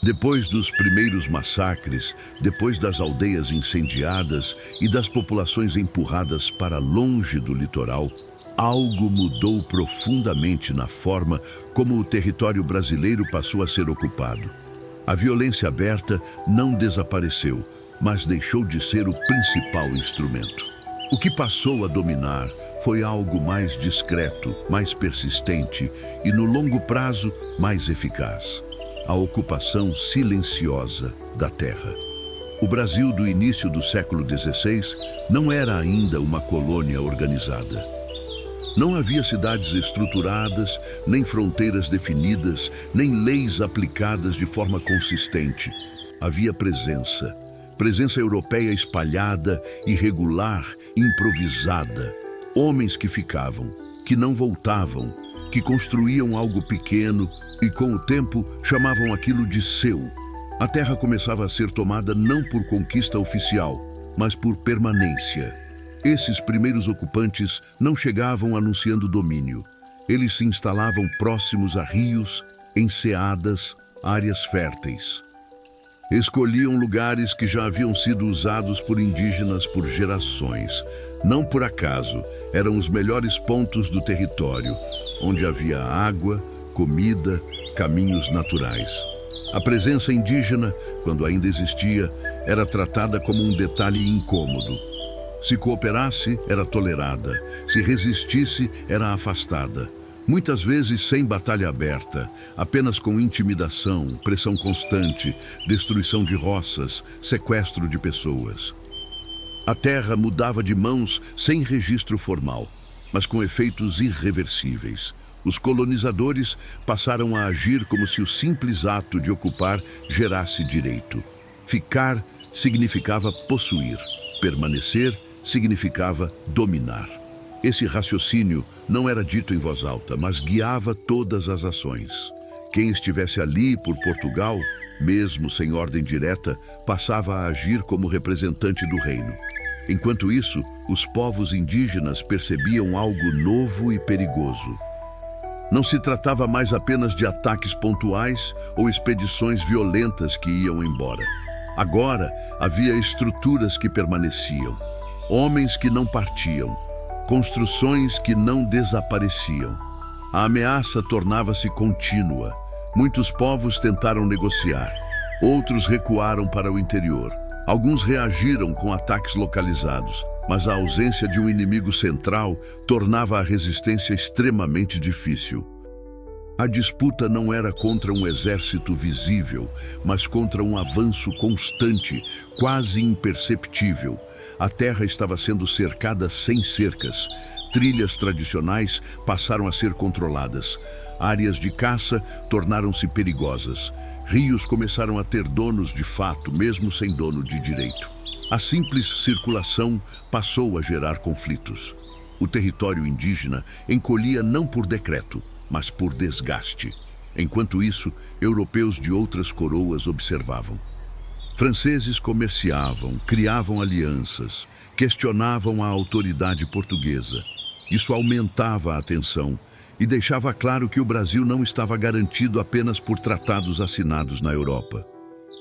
Depois dos primeiros massacres, depois das aldeias incendiadas e das populações empurradas para longe do litoral, algo mudou profundamente na forma como o território brasileiro passou a ser ocupado. A violência aberta não desapareceu, mas deixou de ser o principal instrumento. O que passou a dominar foi algo mais discreto, mais persistente e, no longo prazo, mais eficaz: a ocupação silenciosa da terra. O Brasil do início do século XVI não era ainda uma colônia organizada. Não havia cidades estruturadas, nem fronteiras definidas, nem leis aplicadas de forma consistente. Havia presença europeia espalhada, irregular, improvisada. Homens que ficavam, que não voltavam, que construíam algo pequeno e, com o tempo, chamavam aquilo de seu. A terra começava a ser tomada não por conquista oficial, mas por permanência. Esses primeiros ocupantes não chegavam anunciando domínio. Eles se instalavam próximos a rios, enseadas, áreas férteis. Escolhiam lugares que já haviam sido usados por indígenas por gerações. Não por acaso, eram os melhores pontos do território, onde havia água, comida, caminhos naturais. A presença indígena, quando ainda existia, era tratada como um detalhe incômodo. Se cooperasse, era tolerada. Se resistisse, era afastada. Muitas vezes sem batalha aberta, apenas com intimidação, pressão constante, destruição de roças, sequestro de pessoas. A terra mudava de mãos sem registro formal, mas com efeitos irreversíveis. Os colonizadores passaram a agir como se o simples ato de ocupar gerasse direito. Ficar significava possuir, permanecer significava dominar. Esse raciocínio não era dito em voz alta, mas guiava todas as ações. Quem estivesse ali por Portugal, mesmo sem ordem direta, passava a agir como representante do reino. Enquanto isso, os povos indígenas percebiam algo novo e perigoso. Não se tratava mais apenas de ataques pontuais ou expedições violentas que iam embora. Agora, havia estruturas que permaneciam, homens que não partiam, construções que não desapareciam. A ameaça tornava-se contínua. Muitos povos tentaram negociar, outros recuaram para o interior. Alguns reagiram com ataques localizados, mas a ausência de um inimigo central tornava a resistência extremamente difícil. A disputa não era contra um exército visível, mas contra um avanço constante, quase imperceptível. A terra estava sendo cercada sem cercas. Trilhas tradicionais passaram a ser controladas. Áreas de caça tornaram-se perigosas. Rios começaram a ter donos de fato, mesmo sem dono de direito. A simples circulação passou a gerar conflitos. O território indígena encolhia não por decreto, mas por desgaste. Enquanto isso, europeus de outras coroas observavam. Franceses comerciavam, criavam alianças, questionavam a autoridade portuguesa. Isso aumentava a tensão e deixava claro que o Brasil não estava garantido apenas por tratados assinados na Europa.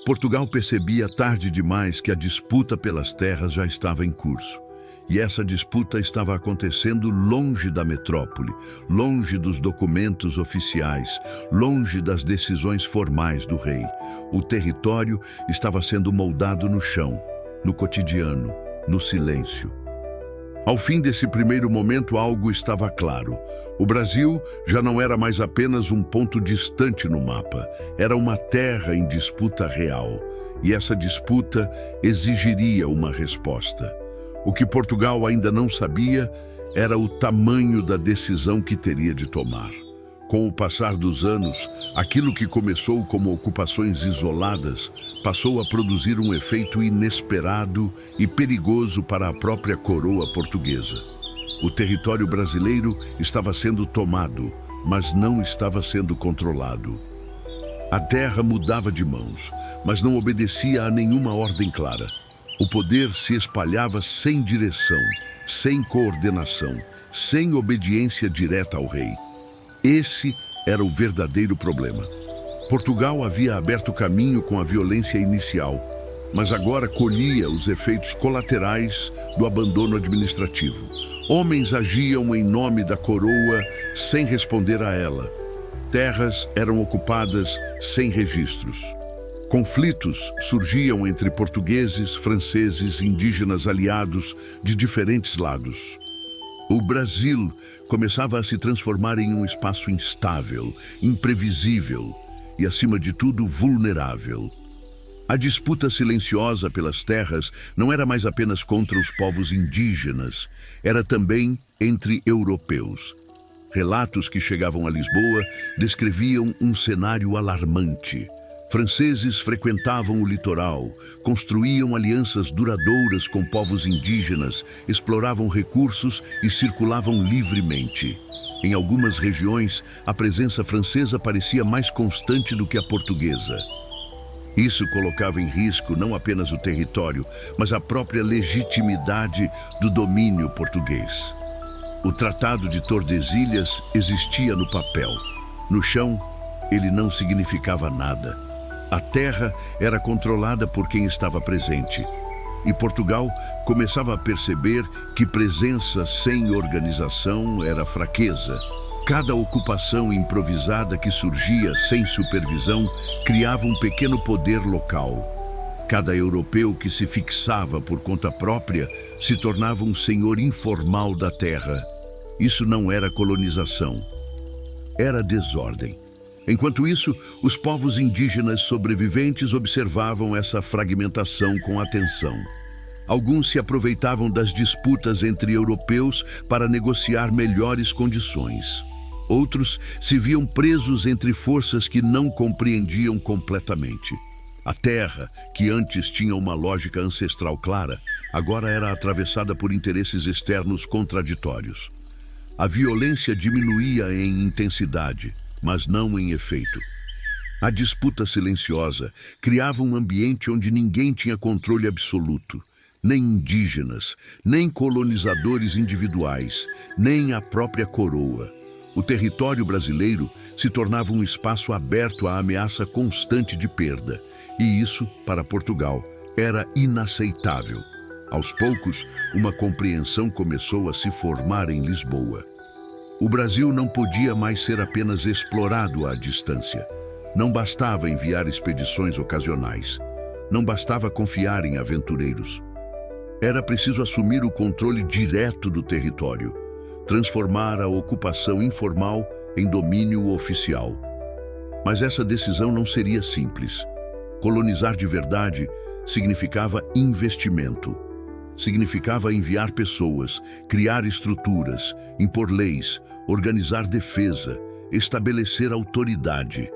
Portugal percebia tarde demais que a disputa pelas terras já estava em curso. E essa disputa estava acontecendo longe da metrópole, longe dos documentos oficiais, longe das decisões formais do rei. O território estava sendo moldado no chão, no cotidiano, no silêncio. Ao fim desse primeiro momento, algo estava claro. O Brasil já não era mais apenas um ponto distante no mapa, era uma terra em disputa real. E essa disputa exigiria uma resposta. O que Portugal ainda não sabia era o tamanho da decisão que teria de tomar. Com o passar dos anos, aquilo que começou como ocupações isoladas passou a produzir um efeito inesperado e perigoso para a própria coroa portuguesa. O território brasileiro estava sendo tomado, mas não estava sendo controlado. A terra mudava de mãos, mas não obedecia a nenhuma ordem clara. O poder se espalhava sem direção, sem coordenação, sem obediência direta ao rei. Esse era o verdadeiro problema. Portugal havia aberto caminho com a violência inicial, mas agora colhia os efeitos colaterais do abandono administrativo. Homens agiam em nome da coroa sem responder a ela. Terras eram ocupadas sem registros. Conflitos surgiam entre portugueses, franceses, indígenas aliados de diferentes lados. O Brasil começava a se transformar em um espaço instável, imprevisível e, acima de tudo, vulnerável. A disputa silenciosa pelas terras não era mais apenas contra os povos indígenas, era também entre europeus. Relatos que chegavam a Lisboa descreviam um cenário alarmante. Franceses frequentavam o litoral, construíam alianças duradouras com povos indígenas, exploravam recursos e circulavam livremente. Em algumas regiões, a presença francesa parecia mais constante do que a portuguesa. Isso colocava em risco não apenas o território, mas a própria legitimidade do domínio português. O Tratado de Tordesilhas existia no papel. No chão, ele não significava nada. A terra era controlada por quem estava presente. E Portugal começava a perceber que presença sem organização era fraqueza. Cada ocupação improvisada que surgia sem supervisão criava um pequeno poder local. Cada europeu que se fixava por conta própria se tornava um senhor informal da terra. Isso não era colonização, era desordem. Enquanto isso, os povos indígenas sobreviventes observavam essa fragmentação com atenção. Alguns se aproveitavam das disputas entre europeus para negociar melhores condições. Outros se viam presos entre forças que não compreendiam completamente. A terra, que antes tinha uma lógica ancestral clara, agora era atravessada por interesses externos contraditórios. A violência diminuía em intensidade, mas não em efeito. A disputa silenciosa criava um ambiente onde ninguém tinha controle absoluto, nem indígenas, nem colonizadores individuais, nem a própria coroa. O território brasileiro se tornava um espaço aberto à ameaça constante de perda, e isso, para Portugal, era inaceitável. Aos poucos, uma compreensão começou a se formar em Lisboa. O Brasil não podia mais ser apenas explorado à distância. Não bastava enviar expedições ocasionais. Não bastava confiar em aventureiros. Era preciso assumir o controle direto do território, transformar a ocupação informal em domínio oficial. Mas essa decisão não seria simples. Colonizar de verdade significava investimento. Significava enviar pessoas, criar estruturas, impor leis, organizar defesa, estabelecer autoridade.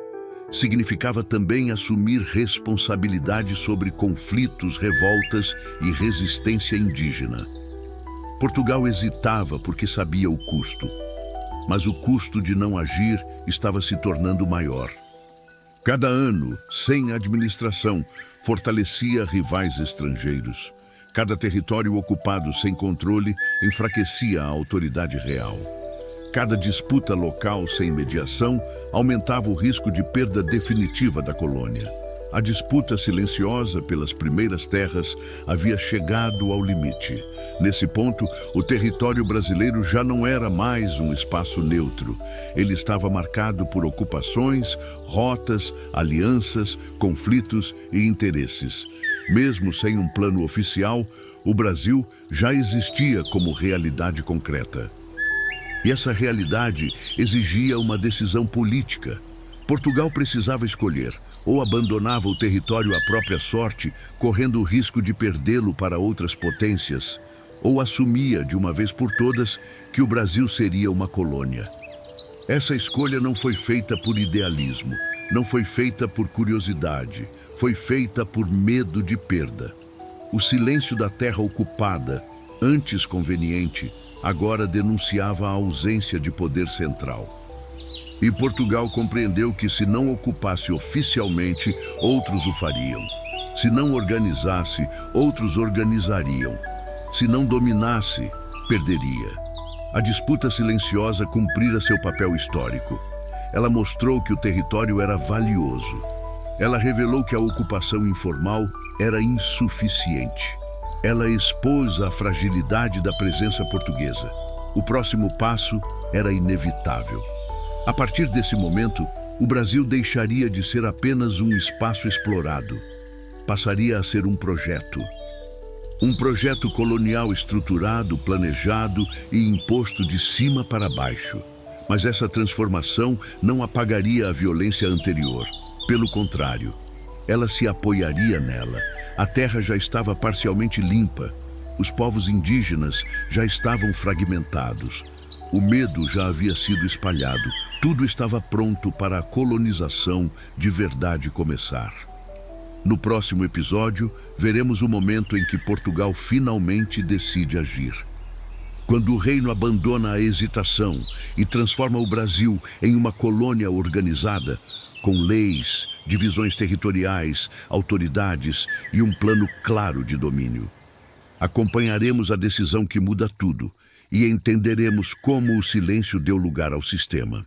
Significava também assumir responsabilidade sobre conflitos, revoltas e resistência indígena. Portugal hesitava porque sabia o custo, mas o custo de não agir estava se tornando maior. Cada ano, sem administração, fortalecia rivais estrangeiros. Cada território ocupado sem controle enfraquecia a autoridade real. Cada disputa local sem mediação aumentava o risco de perda definitiva da colônia. A disputa silenciosa pelas primeiras terras havia chegado ao limite. Nesse ponto, o território brasileiro já não era mais um espaço neutro. Ele estava marcado por ocupações, rotas, alianças, conflitos e interesses. Mesmo sem um plano oficial, o Brasil já existia como realidade concreta. E essa realidade exigia uma decisão política. Portugal precisava escolher: ou abandonava o território à própria sorte, correndo o risco de perdê-lo para outras potências, ou assumia de uma vez por todas que o Brasil seria uma colônia. Essa escolha não foi feita por idealismo, não foi feita por curiosidade, foi feita por medo de perda. O silêncio da terra ocupada, antes conveniente, agora denunciava a ausência de poder central. E Portugal compreendeu que se não ocupasse oficialmente, outros o fariam. Se não organizasse, outros organizariam. Se não dominasse, perderia. A disputa silenciosa cumprira seu papel histórico. ela mostrou que o território era valioso. Ela revelou que a ocupação informal era insuficiente. Ela expôs a fragilidade da presença portuguesa. O próximo passo era inevitável. A partir desse momento, o Brasil deixaria de ser apenas um espaço explorado. Passaria a ser um projeto. Um projeto colonial estruturado, planejado e imposto de cima para baixo. Mas essa transformação não apagaria a violência anterior. Pelo contrário, ela se apoiaria nela. A terra já estava parcialmente limpa. Os povos indígenas já estavam fragmentados. O medo já havia sido espalhado. Tudo estava pronto para a colonização de verdade começar. No próximo episódio, veremos o momento em que Portugal finalmente decide agir. Quando o reino abandona a hesitação e transforma o Brasil em uma colônia organizada, com leis, divisões territoriais, autoridades e um plano claro de domínio. Acompanharemos a decisão que muda tudo e entenderemos como o silêncio deu lugar ao sistema.